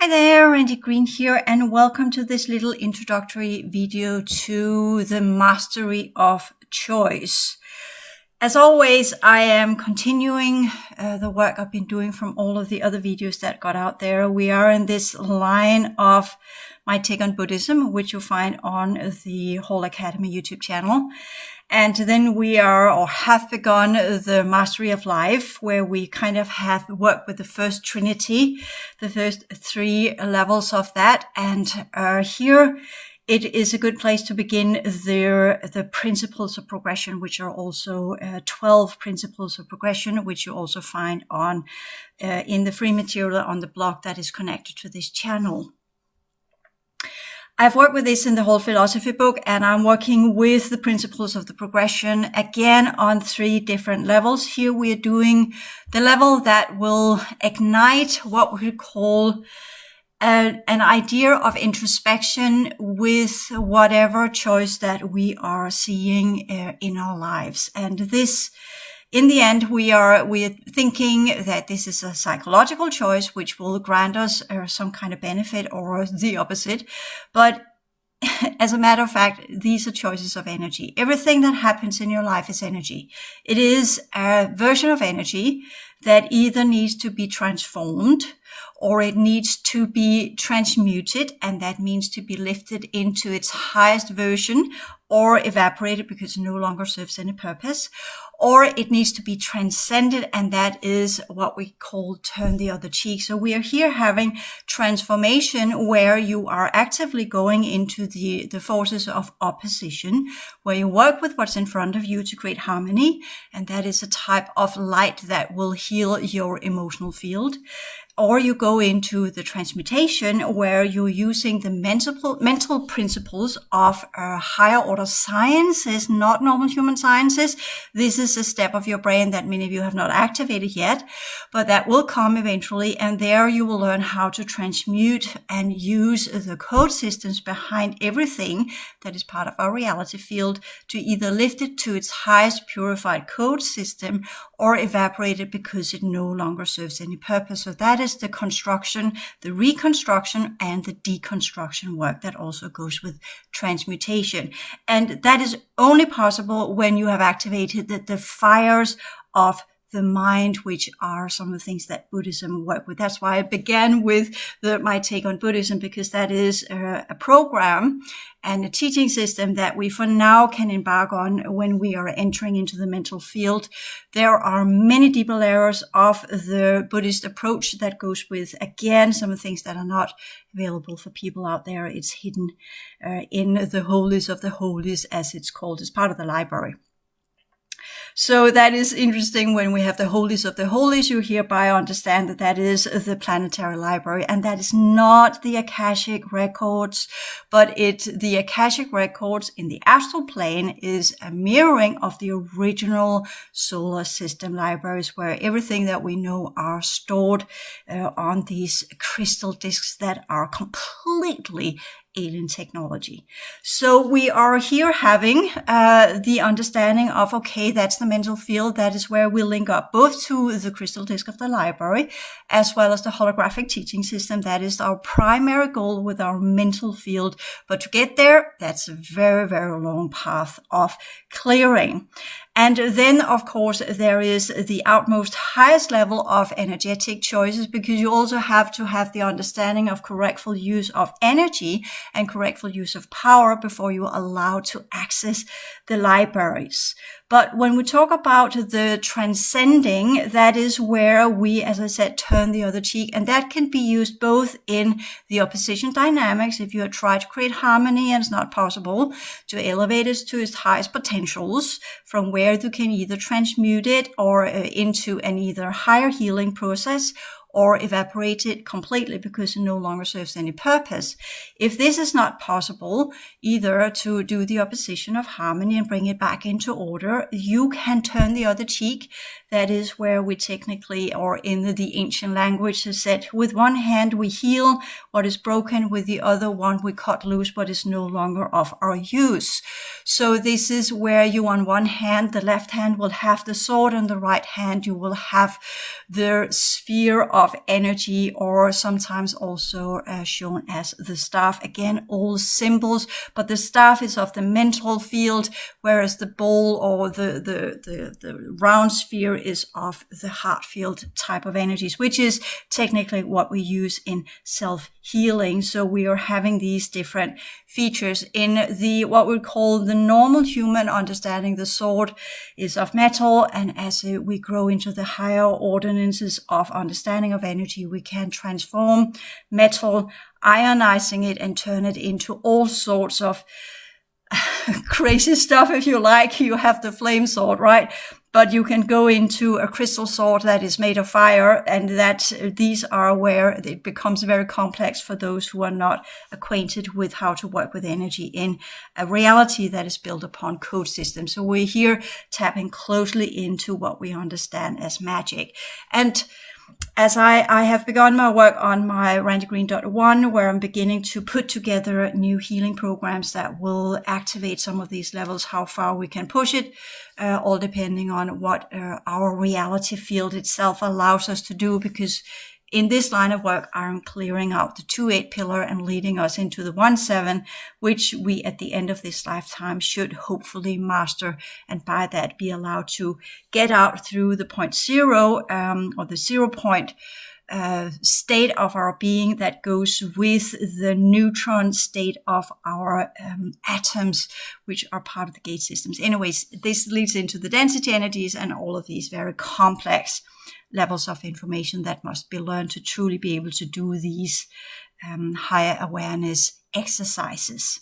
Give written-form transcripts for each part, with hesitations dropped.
Hi there, Randy Green here, and welcome to this little introductory video to the mastery of choice. As always, I am continuing the work I've been doing from all of the other videos that got out there. We are in this line of my take on Buddhism, which you'll find on the Whole Academy YouTube channel. And then we are, or have begun, the mastery of life, where we kind of have worked with the first trinity, the first three levels of that. And here it is a good place to begin the principles of progression, which are also 12 principles of progression, which you also find on in the free material on the blog that is connected to this channel. I've worked with this in the whole philosophy book, and I'm working with the principles of the progression again on three different levels. Here we are doing the level that will ignite what we call an idea of introspection with whatever choice that we are seeing in our lives. And this, in the end, we're thinking that this is a psychological choice which will grant us some kind of benefit or the opposite. But as a matter of fact, these are choices of energy. Everything that happens in your life is energy. It is a version of energy that either needs to be transformed or it needs to be transmuted, and that means to be lifted into its highest version or evaporated because it no longer serves any purpose, or it needs to be transcended, and that is what we call turn the other cheek. So we are here having transformation where you are actively going into the forces of opposition, where you work with what's in front of you to create harmony, and that is a type of light that will heal your emotional field. Or you go into the transmutation where you're using the mental principles of higher order sciences, not normal human sciences. This is a step of your brain that many of you have not activated yet, but that will come eventually. And there you will learn how to transmute and use the code systems behind everything that is part of our reality field to either lift it to its highest purified code system or evaporate it because it no longer serves any purpose. So that is the construction, the reconstruction, and the deconstruction work that also goes with transmutation. And that is only possible when you have activated the fires of the mind, which are some of the things that Buddhism work with. That's why I began with my take on Buddhism, because that is a program and a teaching system that we for now can embark on when we are entering into the mental field. There are many deeper layers of the Buddhist approach that goes with, again, some of the things that are not available for people out there. It's hidden in the holies of the holies, as it's called, as part of the library. So that is interesting. When we have the holies of the holies, you hereby understand that that is the planetary library, and that is not the Akashic records, but the Akashic records in the astral plane is a mirroring of the original solar system libraries, where everything that we know are stored on these crystal discs that are completely alien technology. So we are here having the understanding of, okay, that's the mental field. That is where we link up both to the crystal disk of the library as well as the holographic teaching system. That is our primary goal with our mental field. But to get there, that's a very, very long path of clearing. And then, of course, there is the utmost highest level of energetic choices, because you also have to have the understanding of correctful use of energy and correctful use of power before you are allowed to access the libraries. But when we talk about the transcending, that is where we, as I said, turn the other cheek. And that can be used both in the opposition dynamics. If you try to create harmony and it's not possible, to elevate it to its highest potentials, from where you can either transmute it or into an either higher healing process, or evaporate it completely because it no longer serves any purpose. If this is not possible, either to do the opposition of harmony and bring it back into order, you can turn the other cheek. That is where we technically, or in the ancient language, is said, with one hand we heal what is broken, with the other one we cut loose what is no longer of our use. So this is where you, on one hand, the left hand will have the sword, and the right hand you will have the sphere of of energy, or sometimes also shown as the staff. Again, all symbols, but the staff is of the mental field, whereas the ball or the round sphere is of the heart field type of energies, which is technically what we use in self-healing. So we are having these different features in the what we call the normal human understanding. The sword is of metal, and as we grow into the higher ordinances of understanding of energy, we can transform metal, ionizing it, and turn it into all sorts of crazy stuff. If you like, you have the flame sword, right? But you can go into a crystal sword that is made of fire, and that these are where it becomes very complex for those who are not acquainted with how to work with energy in a reality that is built upon code systems. So we're here tapping closely into what we understand as magic. And as I have begun my work on my randygreen.1, where I'm beginning to put together new healing programs that will activate some of these levels, how far we can push it, all depending on what our reality field itself allows us to do, because in this line of work, I'm clearing out the 2-8 pillar and leading us into the 1-7, which we at the end of this lifetime should hopefully master, and by that be allowed to get out through the 0.0 or the 0 point state of our being that goes with the neutron state of our atoms, which are part of the gate systems. Anyways, this leads into the density energies and all of these very complex levels of information that must be learned to truly be able to do these higher awareness exercises.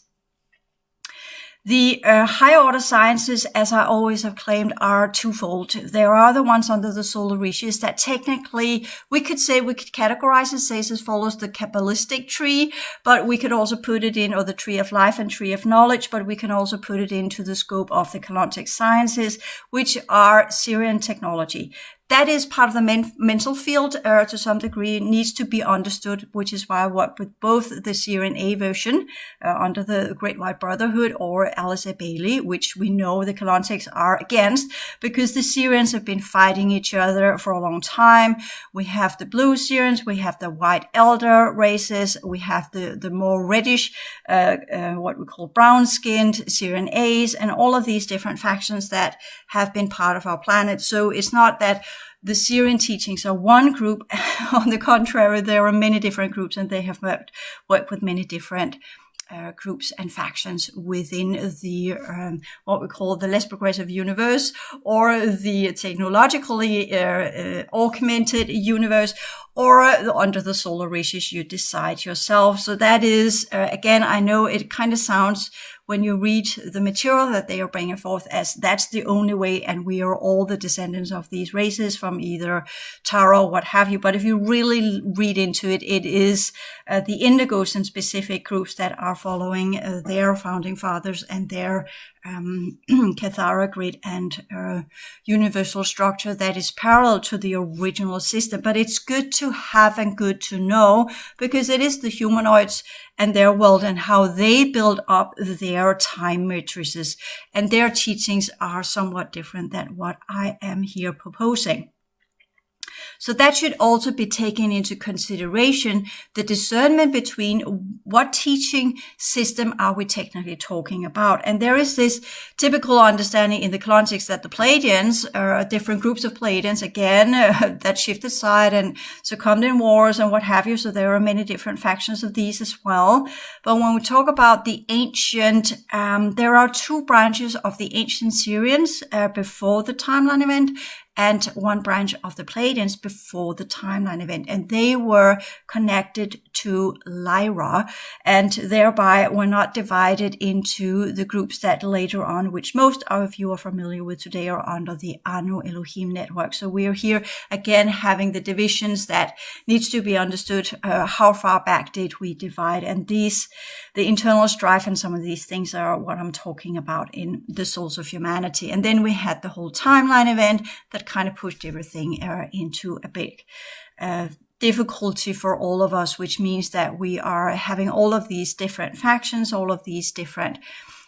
The higher order sciences, as I always have claimed, are twofold. There are the ones under the solar rishis that technically we could categorize and say this follows the Kabbalistic tree, but we could also put it in, or the tree of life and tree of knowledge, but we can also put it into the scope of the Colontic sciences, which are Syrian technology. That is part of the mental field to some degree. It needs to be understood, which is why I work with both the Syrian A version under the Great White Brotherhood, or Alice A. Bailey, which we know the Colontics are against, because the Syrians have been fighting each other for a long time. We have the blue Syrians, we have the white elder races, we have the more reddish, what we call brown-skinned Syrian A's, and all of these different factions that have been part of our planet. So it's not that the Syrian teachings are one group. On the contrary, there are many different groups, and they have worked with many different groups and factions within the what we call the less progressive universe, or the technologically augmented universe, or under the solar rishis. You decide yourself. So that is, again, I know it kind of sounds, when you read the material that they are bringing forth, as that's the only way, and we are all the descendants of these races from either Tara or what have you. But if you really read into it, it is the Indigos and specific groups that are following their founding fathers and their Cathara grid and universal structure that is parallel to the original system. But it's good to have and good to know, because it is the humanoids and their world and how they build up their time matrices, and their teachings are somewhat different than what I am here proposing. So that should also be taken into consideration, the discernment between what teaching system are we technically talking about. And there is this typical understanding in the Colontics that the Pleiadians are different groups of Pleiadians, again, that shifted side and succumbed in wars and what have you. So there are many different factions of these as well. But when we talk about the ancient, there are two branches of the ancient Syrians before the timeline event, and one branch of the Pleiadians before the timeline event. And they were connected to Lyra, and thereby were not divided into the groups that later on, which most of you are familiar with today, are under the Anu Elohim network. So we are here again having the divisions that needs to be understood. How far back did we divide? And these, the internal strife and some of these things are what I'm talking about in the Souls of Humanity. And then we had the whole timeline event that kind of pushed everything into a big difficulty for all of us, which means that we are having all of these different factions, all of these different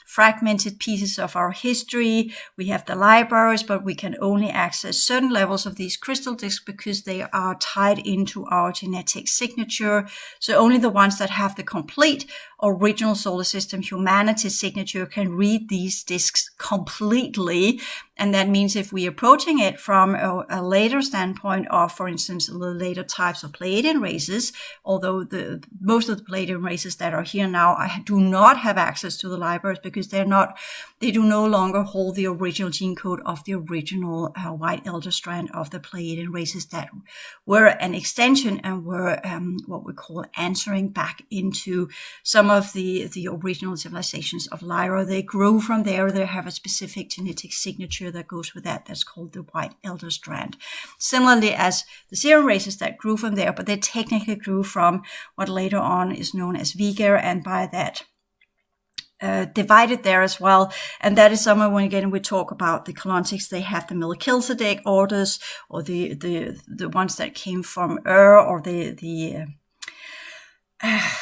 fragmented pieces of our history. We have the libraries, but we can only access certain levels of these crystal discs because they are tied into our genetic signature. So only the ones that have the complete original solar system humanity signature can read these discs completely. And that means if we're approaching it from a later standpoint of, for instance, the later types of Pleiadian races, although most of the Pleiadian races that are here now, I do not have access to the libraries because they do no longer hold the original gene code of the original white elder strand of the Pleiadian races that were an extension and were what we call answering back into some of the original civilizations of Lyra. They grew from there. They have a specific genetic signature that goes with that. That's called the white elder strand. Similarly as the Serum races that grew from there, but they technically grew from what later on is known as Viger, and by that divided there as well. And that is somewhere when again we talk about the Colontics, they have the Melchizedek orders, or the ones that came from or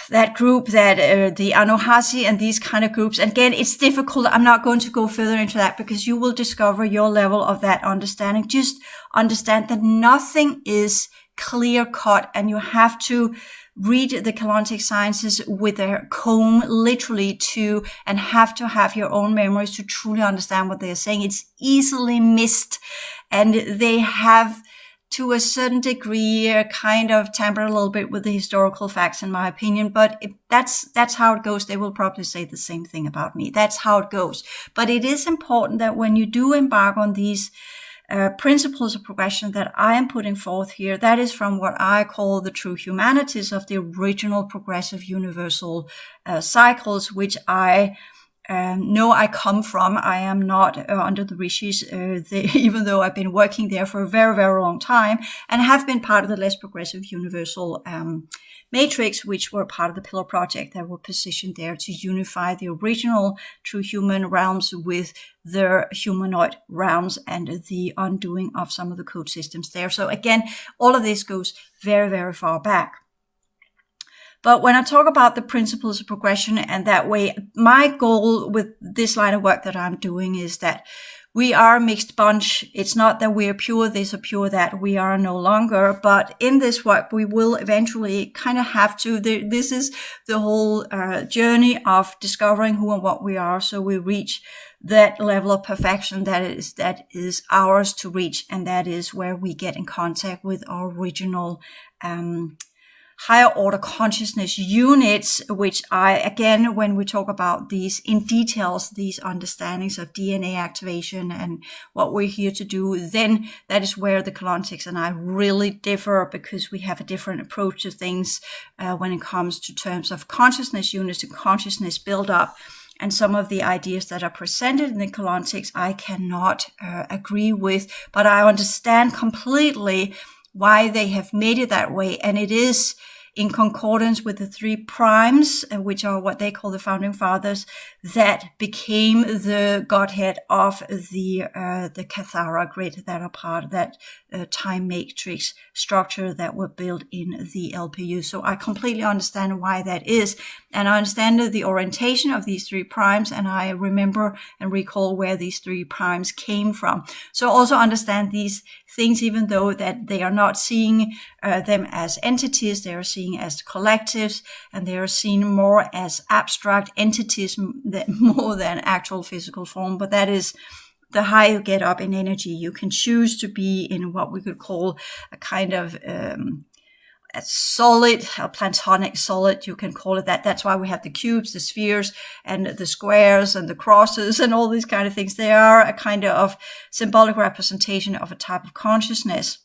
that group that the Anuhasi and these kind of groups. And again, it's difficult. I'm not going to go further into that because you will discover your level of that understanding. Just understand that nothing is clear cut, and you have to read the Colontic sciences with a comb, literally, and have to have your own memories to truly understand what they're saying. It's easily missed, and they have, to a certain degree, kind of tampered a little bit with the historical facts, in my opinion. But that's how it goes. They will probably say the same thing about me. That's how it goes. But it is important that when you do embark on these principles of progression that I am putting forth here, that is from what I call the true humanities of the original progressive universal cycles, which I know I come from. I am not under the rishis, even though I've been working there for a very, very long time and have been part of the less progressive universal matrix, which were part of the Pillar Project that were positioned there to unify the original true human realms with their humanoid realms and the undoing of some of the code systems there. So again, all of this goes very, very far back. But when I talk about the principles of progression and that way, my goal with this line of work that I'm doing is that we are a mixed bunch. It's not that we are pure this or pure that. We are no longer. But in this work, we will eventually kind of have to. This is the whole journey of discovering who and what we are. So we reach that level of perfection that is ours to reach, and that is where we get in contact with our original higher order consciousness units, which again, when we talk about these in details, these understandings of DNA activation and what we're here to do, then that is where the Colontics and I really differ, because we have a different approach to things when it comes to terms of consciousness units and consciousness build up. And some of the ideas that are presented in the Colontics, I cannot agree with, but I understand completely why they have made it that way. And it is in concordance with the three primes, which are what they call the founding fathers, that became the godhead of the Cathara grid, that are part of that time matrix structure that were built in the LPU. So I completely understand why that is. And I understand the orientation of these three primes, and I remember and recall where these three primes came from. So I also understand these things, even though that they are not seeing them as entities, they are seeing as collectives, and they are seen more as abstract entities more than actual physical form. But that is the higher you get up in energy, you can choose to be in what we could call a kind of a solid, a plantonic solid, you can call it that. That's why we have the cubes, the spheres, and the squares, and the crosses, and all these kind of things. They are a kind of symbolic representation of a type of consciousness.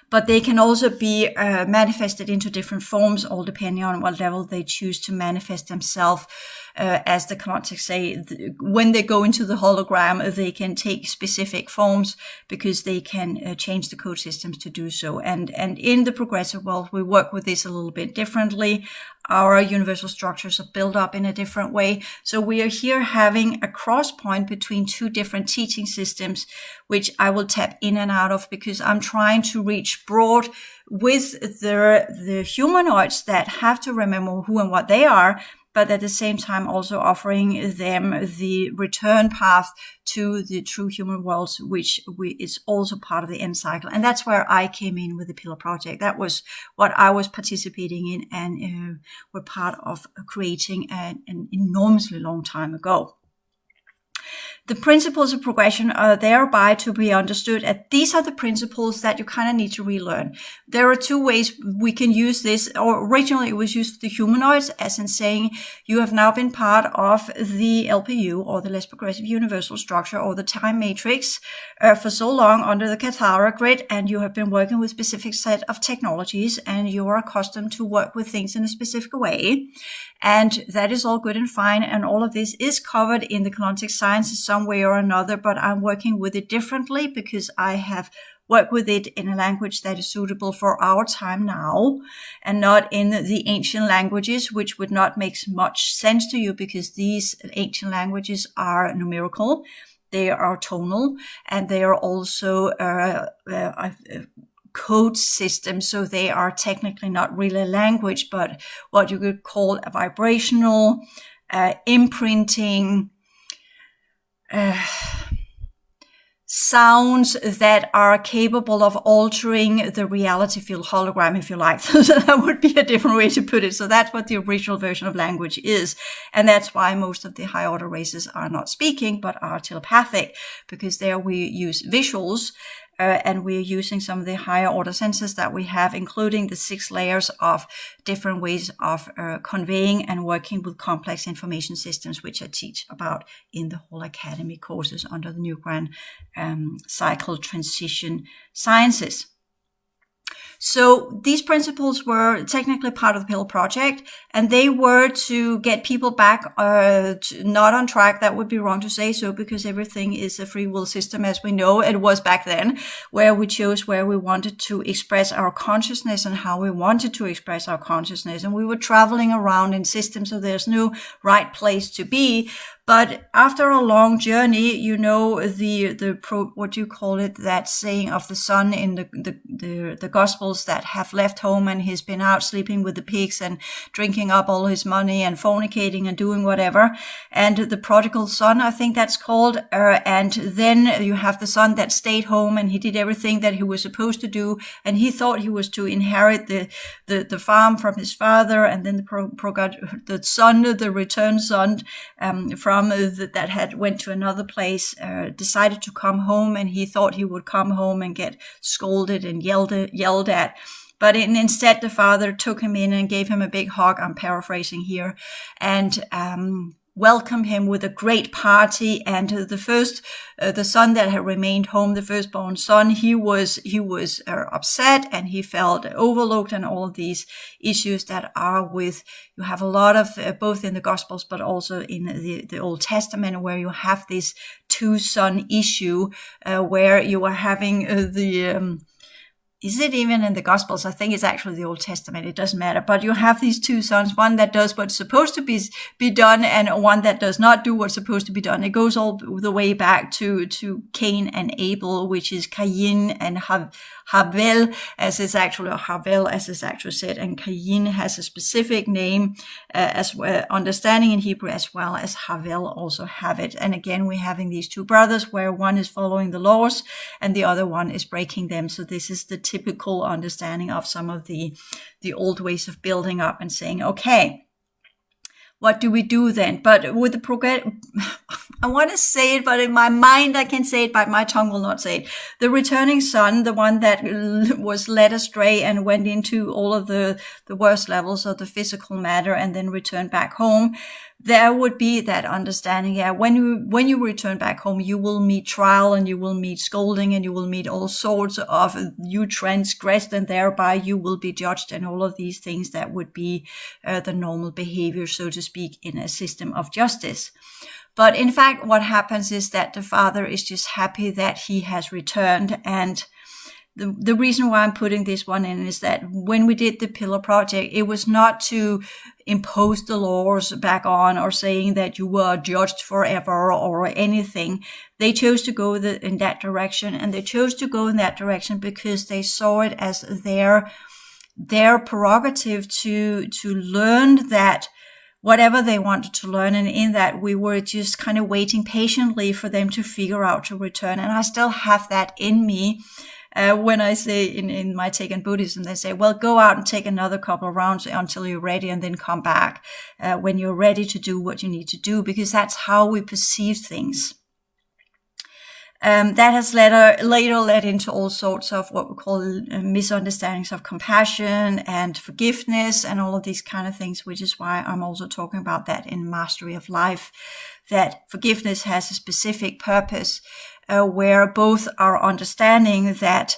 But they can also be manifested into different forms, all depending on what level they choose to manifest themselves. As the Colontics say, when they go into the hologram, they can take specific forms because they can change the code systems to do so. And in the progressive world, we work with this a little bit differently. Our universal structures are built up in a different way. So we are here having a cross point between two different teaching systems, which I will tap in and out of because I'm trying to reach broad with the humanoids that have to remember who and what they are, but at the same time also offering them the return path to the true human worlds, which is also part of the end cycle. And that's where I came in with the Pillar Project. That was what I was participating in and were part of creating an enormously long time ago. The principles of progression are thereby to be understood, and these are the principles that you kind of need to relearn. There are two ways we can use this, or originally it was used for the humanoids, as in saying you have now been part of the LPU, or the Less Progressive Universal Structure, or the time matrix for so long under the Cathara grid, and you have been working with a specific set of technologies, and you are accustomed to work with things in a specific way. And that is all good and fine, and all of this is covered in the Colontic sciences some way or another, but I'm working with it differently because I have worked with it in a language that is suitable for our time now, and not in the ancient languages, which would not make much sense to you because these ancient languages are numerical, they are tonal, and they are also code system, so they are technically not really a language, but what you could call a vibrational imprinting sounds that are capable of altering the reality field, hologram, if you like. So that would be a different way to put it. So that's what the original version of language is. And that's why most of the high order races are not speaking, but are telepathic, because there we use visuals. And we're using some of the higher order senses that we have, including the 6 layers of different ways of conveying and working with complex information systems, which I teach about in the whole academy courses under the New Grand Cycle Transition Sciences. So these principles were technically part of the Pillar Project, and they were to get people back not on track. That would be wrong to say so, because everything is a free will system, as we know it was back then, where we chose where we wanted to express our consciousness and how we wanted to express our consciousness. And we were traveling around in systems, so there's no right place to be. But after a long journey, you know, what do you call it? That saying of the son in the Gospels that have left home and he's been out sleeping with the pigs and drinking up all his money and fornicating and doing whatever. And the prodigal son, I think that's called. And then you have the son that stayed home and he did everything that he was supposed to do. And he thought he was to inherit the farm from his father. And then the return son, from that had went to another place, decided to come home, and he thought he would come home and get scolded and yelled at. But instead, the father took him in and gave him a big hug. I'm paraphrasing here, and welcomed him with a great party. And the son that had remained home, the firstborn son, he was upset, and he felt overlooked, and all of these issues that are with, you have a lot of both in the Gospels, but also in the Old Testament, where you have this 2-son issue, where you are having is it even in the Gospels? I think it's actually the Old Testament. It doesn't matter. But you have these 2 sons, one that does what's supposed to be done, and one that does not do what's supposed to be done. It goes all the way back to Cain and Abel, which is Cain and Havel, as it's actually said. And Cain has a specific name, as well, understanding in Hebrew, as well as Havel also have it. And again, we're having these 2 brothers, where one is following the laws and the other one is breaking them. So this is the typical understanding of some of the old ways of building up and saying, okay, what do we do then? But with the progress, I want to say it, but in my mind I can say it, but my tongue will not say it. The returning son, the one that was led astray and went into all of the worst levels of the physical matter and then returned back home, there would be that understanding. Yeah, when you return back home, you will meet trial, and you will meet scolding, and you will meet all sorts of, you transgressed, and thereby you will be judged, and all of these things that would be the normal behavior, so to speak, in a system of justice. But in fact, what happens is that the father is just happy that he has returned. And the reason why I'm putting this one in is that when we did the Pillar Project, it was not to impose the laws back on, or saying that you were judged forever or anything. They chose to go in that direction, and they chose to go in that direction because they saw it as their prerogative to learn that whatever they wanted to learn. And in that, we were just kind of waiting patiently for them to figure out to return. And I still have that in me. When I say in my take on Buddhism, they say, well, go out and take another couple of rounds until you're ready and then come back when you're ready to do what you need to do, because that's how we perceive things. That has later led into all sorts of what we call misunderstandings of compassion and forgiveness and all of these kind of things, which is why I'm also talking about that in Mastery of Life, that forgiveness has a specific purpose where both are understanding that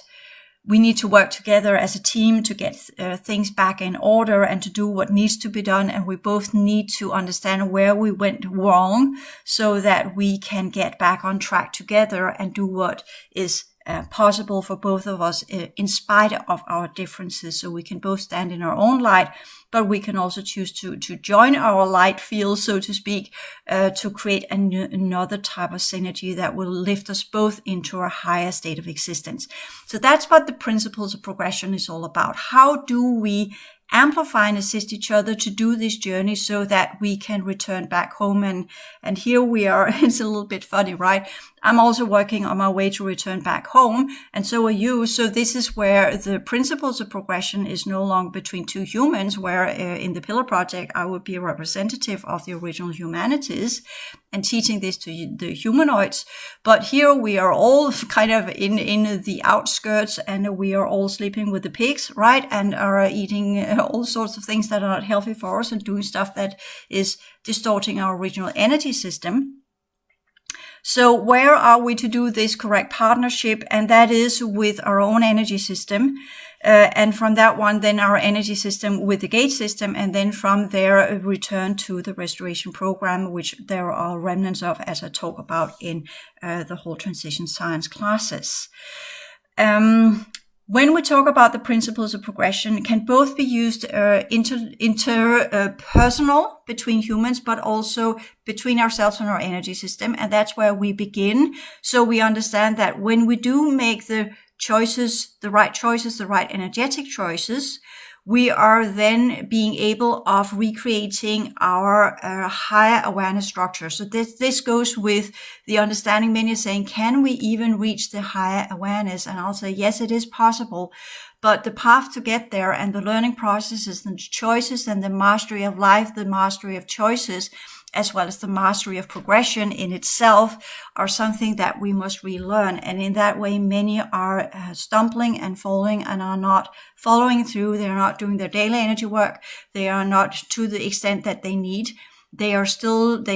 we need to work together as a team to get things back in order and to do what needs to be done. And we both need to understand where we went wrong so that we can get back on track together and do what is possible for both of us in spite of our differences. So we can both stand in our own light, but we can also choose to join our light field, so to speak, to create another type of synergy that will lift us both into a higher state of existence. So that's what the principles of progression is all about. How do we amplify and assist each other to do this journey so that we can return back home? And here we are. It's a little bit funny, right? I'm also working on my way to return back home, and so are you. So this is where the principles of progression is no longer between two humans, where in the Pillar Project, I would be a representative of the original humanities and teaching this to the humanoids. But here we are all kind of in the outskirts, and we are all sleeping with the pigs, right? And are eating all sorts of things that are not healthy for us and doing stuff that is distorting our original energy system. So where are we to do this correct partnership? And that is with our own energy system. And from that one, then our energy system with the gate system. And then from there, return to the restoration program, which there are remnants of, as I talk about in the whole transition science classes. When we talk about the principles of progression, it can both be used interpersonal between humans, but also between ourselves and our energy system. And that's where we begin. So we understand that when we do make the choices, the right energetic choices, we are then being able of recreating our higher awareness structure. So this goes with the understanding. Many are saying, can we even reach the higher awareness? And I'll say, yes, it is possible. But the path to get there and the learning processes and choices and the mastery of life, the mastery of choices, as well as the mastery of progression in itself, are something that we must relearn. And in that way, many are stumbling and falling and are not following through. They're not doing their daily energy work. They are not to the extent that they need. They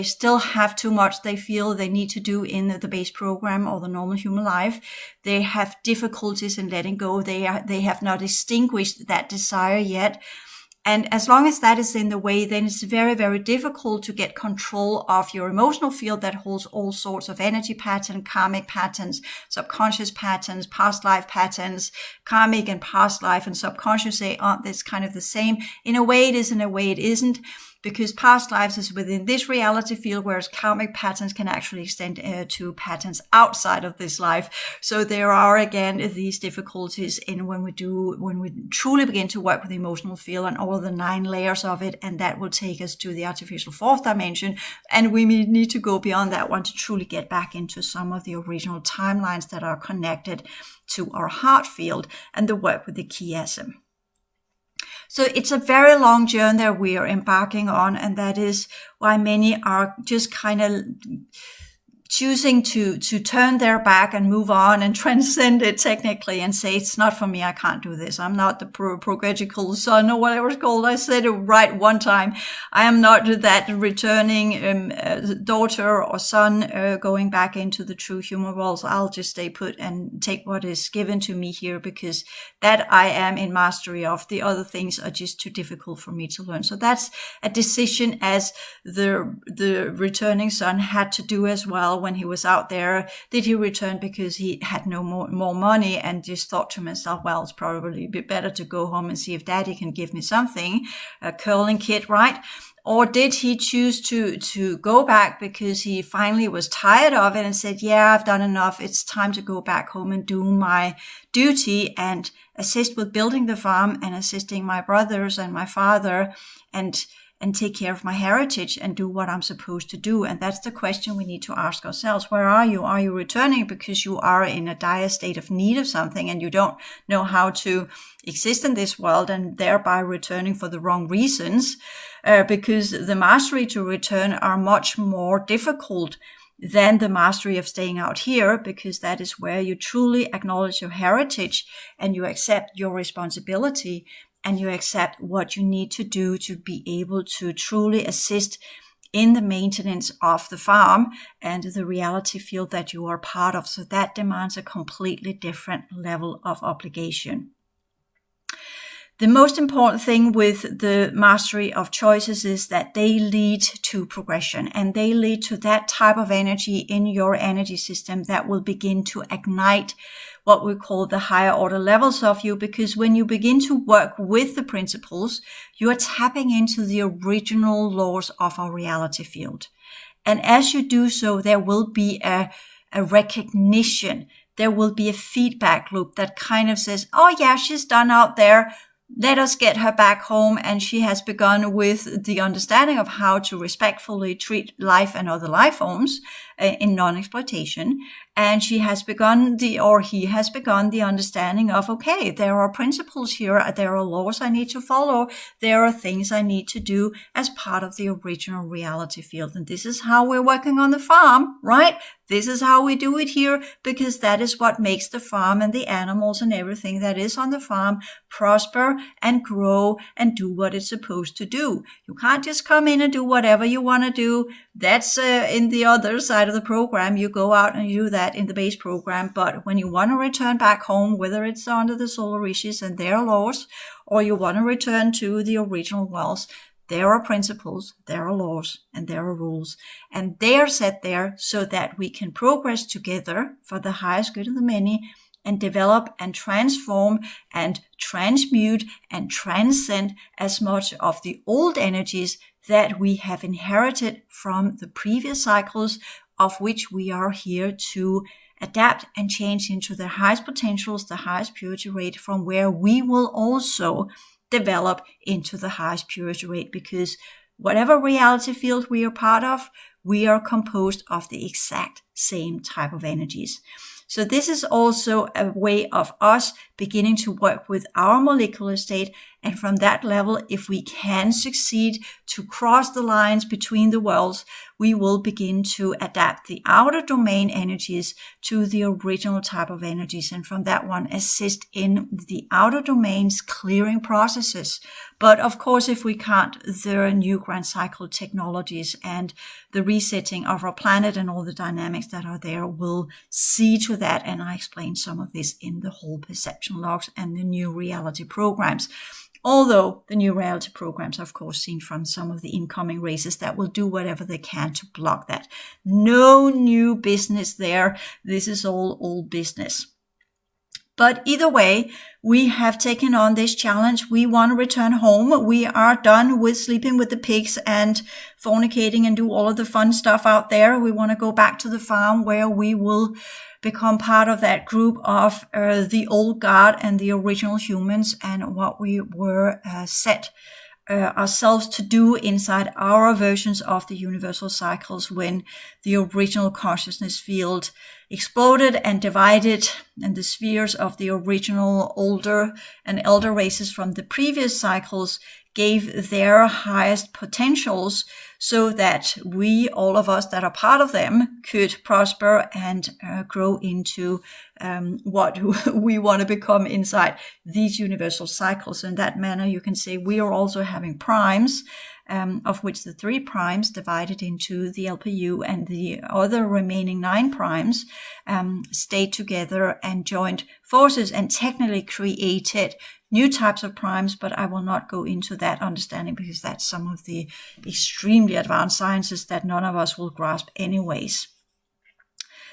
still have too much they feel they need to do in the base program or the normal human life. They have difficulties in letting go. They have not extinguished that desire yet. And as long as that is in the way, then it's very, very difficult to get control of your emotional field that holds all sorts of energy patterns, karmic patterns, subconscious patterns, past life patterns. Karmic and past life and subconscious say, aren't this kind of the same? In a way it is, in a way it isn't, because past lives is within this reality field, whereas karmic patterns can actually extend to patterns outside of this life. So there are, again, these difficulties in when we truly begin to work with the emotional field and all the 9 layers of it, and that will take us to the artificial 4th dimension. And we need to go beyond that one to truly get back into some of the original timelines that are connected to our heart field and the work with the chiasm. So it's a very long journey that we are embarking on, and that is why many are just kind of choosing to turn their back and move on and transcend it technically and say, it's not for me, I can't do this. I'm not the prodigal son or whatever it's called. I said it right one time. I am not that returning daughter or son going back into the true human world. So I'll just stay put and take what is given to me here, because that I am in mastery of. The other things are just too difficult for me to learn. So that's a decision as the returning son had to do as well. When he was out there, did he return because he had no more money and just thought to himself, well, it's probably a bit better to go home and see if daddy can give me something, a curling kit, right? Or did he choose to go back because he finally was tired of it and said, yeah, I've done enough. It's time to go back home and do my duty and assist with building the farm and assisting my brothers and my father and and take care of my heritage and do what I'm supposed to do? And that's the question we need to ask ourselves. Where are you? Are you returning because you are in a dire state of need of something and you don't know how to exist in this world, and thereby returning for the wrong reasons? Because the mastery to return are much more difficult than the mastery of staying out here, because that is where you truly acknowledge your heritage and you accept your responsibility and you accept what you need to do to be able to truly assist in the maintenance of the farm and the reality field that you are part of. So that demands a completely different level of obligation. The most important thing with the mastery of choices is that they lead to progression, and they lead to that type of energy in your energy system that will begin to ignite what we call the higher order levels of you. Because when you begin to work with the principles, you are tapping into the original laws of our reality field. And as you do so, there will be a recognition. There will be a feedback loop that kind of says, oh yeah, she's done out there. Let us get her back home. And she has begun with the understanding of how to respectfully treat life and other life forms in non-exploitation. And she has begun he has begun the understanding of, okay, there are principles here. There are laws I need to follow. There are things I need to do as part of the original reality field. And this is how we're working on the farm, right? This is how we do it here, because that is what makes the farm and the animals and everything that is on the farm prosper and grow and do what it's supposed to do. You can't just come in and do whatever you want to do. That's in the other side of the program. You go out and you do that in the base program. But when you want to return back home, whether it's under the solar rishis and their laws, or you want to return to the original wells, there are principles, there are laws, and there are rules. And they are set there so that we can progress together for the highest good of the many and develop and transform and transmute and transcend as much of the old energies that we have inherited from the previous cycles, of which we are here to adapt and change into the highest potentials, the highest purity rate, from where we will also develop into the highest purity rate, because whatever reality field we are part of, we are composed of the exact same type of energies. So this is also a way of us beginning to work with our molecular state. And from that level, if we can succeed to cross the lines between the worlds, we will begin to adapt the outer domain energies to the original type of energies. And from that one, assist in the outer domains clearing processes. But of course, if we can't, there are new grand cycle technologies, and the resetting of our planet and all the dynamics that are there will see to that. And I explained some of this in the whole perception logs and the new reality programs. Although the new reality programs are, of course, seen from some of the incoming races that will do whatever they can to block that. No new business there. This is all old business. But either way, we have taken on this challenge. We want to return home. We are done with sleeping with the pigs and fornicating and do all of the fun stuff out there. We want to go back to the farm, where we will become part of that group of the old guard and the original humans, and what we were set ourselves to do inside our versions of the universal cycles when the original consciousness field exploded and divided, and the spheres of the original older and elder races from the previous cycles gave their highest potentials, so that we, all of us that are part of them, could prosper and grow into what we want to become inside these universal cycles. In that manner, you can say we are also having primes, of which the 3 primes divided into the LPU and the other remaining 9 primes stayed together and joined forces and technically created new types of primes, but I will not go into that understanding, because that's some of the extremely advanced sciences that none of us will grasp anyways.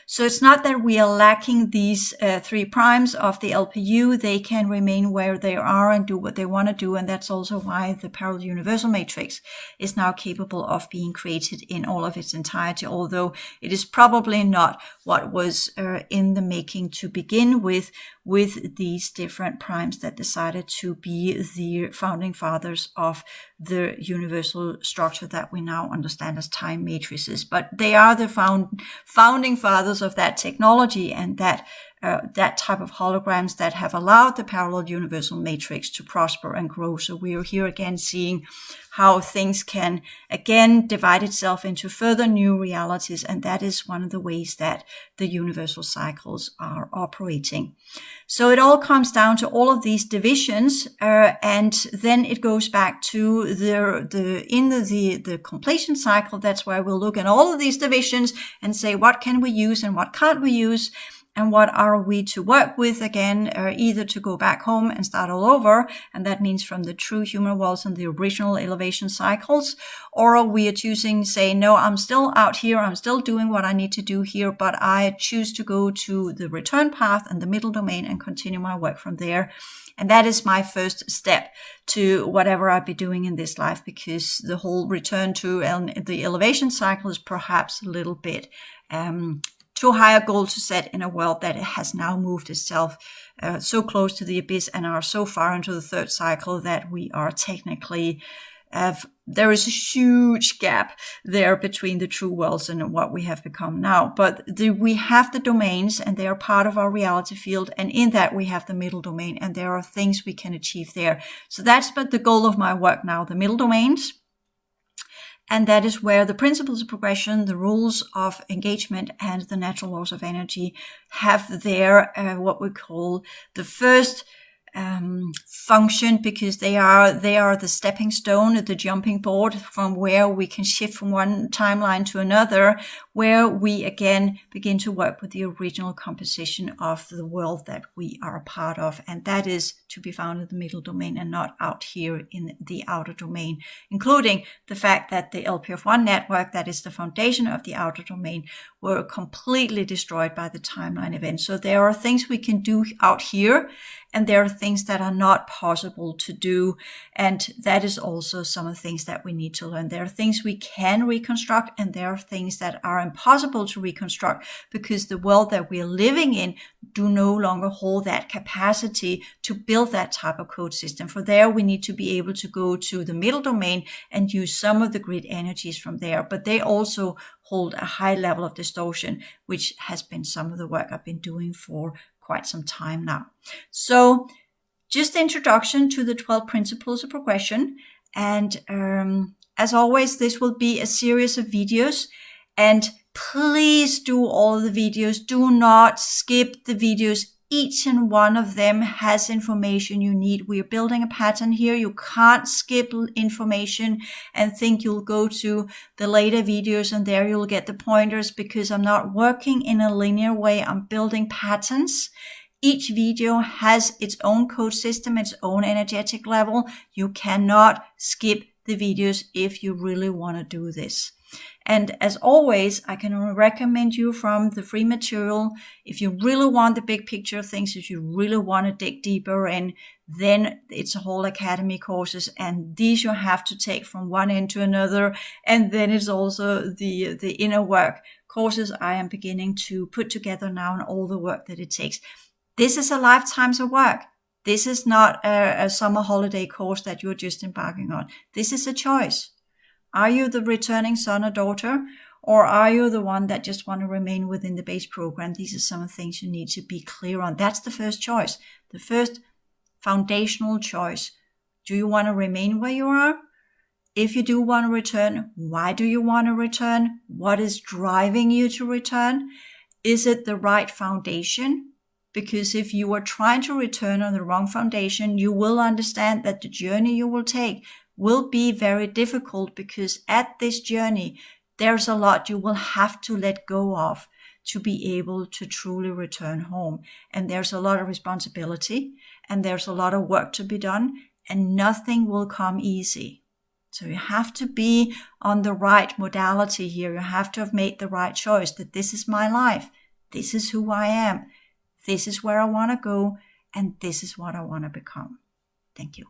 So it's not that we are lacking these 3 primes of the LPU. They can remain where they are and do what they want to do. And that's also why the parallel universal matrix is now capable of being created in all of its entirety, although it is probably not what was in the making to begin with. with these different primes that decided to be the founding fathers of the universal structure that we now understand as time matrices. But they are the founding fathers of that technology and that type of holograms that have allowed the parallel universal matrix to prosper and grow. So we are here again seeing how things can again divide itself into further new realities, and that is one of the ways that the universal cycles are operating. So it all comes down to all of these divisions, and then it goes back to the completion cycle. That's why we'll look at all of these divisions and say what can we use and what can't we use. And what are we to work with again, either to go back home and start all over, and that means from the true human worlds and the original elevation cycles, or we are choosing, say, no, I'm still out here, I'm still doing what I need to do here, but I choose to go to the return path and the middle domain and continue my work from there. And that is my first step to whatever I'll be doing in this life, because the whole return to the elevation cycle is perhaps a little bit too high a goal to set in a world that has now moved itself so close to the abyss and are so far into the third cycle that we are technically there is a huge gap there between the true worlds and what we have become now. But we have the domains and they are part of our reality field. And in that we have the middle domain and there are things we can achieve there. So that's but the goal of my work now, the middle domains. And that is where the principles of progression, the rules of engagement, and the natural laws of energy have their what we call the first function, because they are the stepping stone, the jumping board from where we can shift from one timeline to another, where we again begin to work with the original composition of the world that we are a part of. And that is to be found in the middle domain and not out here in the outer domain, including the fact that the LPF1 network, that is the foundation of the outer domain, were completely destroyed by the timeline event. So there are things we can do out here, and there are things that are not possible to do. And that is also some of the things that we need to learn. There are things we can reconstruct, and there are things that are impossible to reconstruct because the world that we are living in do no longer hold that capacity to build that type of code system. For there, we need to be able to go to the middle domain and use some of the grid energies from there. But they also hold a high level of distortion, which has been some of the work I've been doing for quite some time now. So just the introduction to the 12 principles of progression. And as always, this will be a series of videos. And please do all the videos. Do not skip the videos. Each and one of them has information you need. We are building a pattern here. You can't skip information and think you'll go to the later videos and there you'll get the pointers, because I'm not working in a linear way. I'm building patterns. Each video has its own code system, its own energetic level. You cannot skip the videos if you really want to do this. And as always, I can recommend you from the free material. If you really want the big picture of things, if you really want to dig deeper in, then it's a whole academy courses. And these you have to take from one end to another. And then it's also the inner work courses I am beginning to put together now, and all the work that it takes. This is a lifetime's of work. This is not a summer holiday course that you're just embarking on. This is a choice. Are you the returning son or daughter, or are you the one that just want to remain within the base program? These are some of the things you need to be clear on. That's the first choice, the first foundational choice. Do you want to remain where you are? If you do want to return, why do you want to return? What is driving you to return? Is it the right foundation? Because if you are trying to return on the wrong foundation, you will understand that the journey you will take will be very difficult, because at this journey, there's a lot you will have to let go of to be able to truly return home. And there's a lot of responsibility, and there's a lot of work to be done, and nothing will come easy. So you have to be on the right modality here. You have to have made the right choice that this is my life. This is who I am. This is where I want to go, and this is what I want to become. Thank you.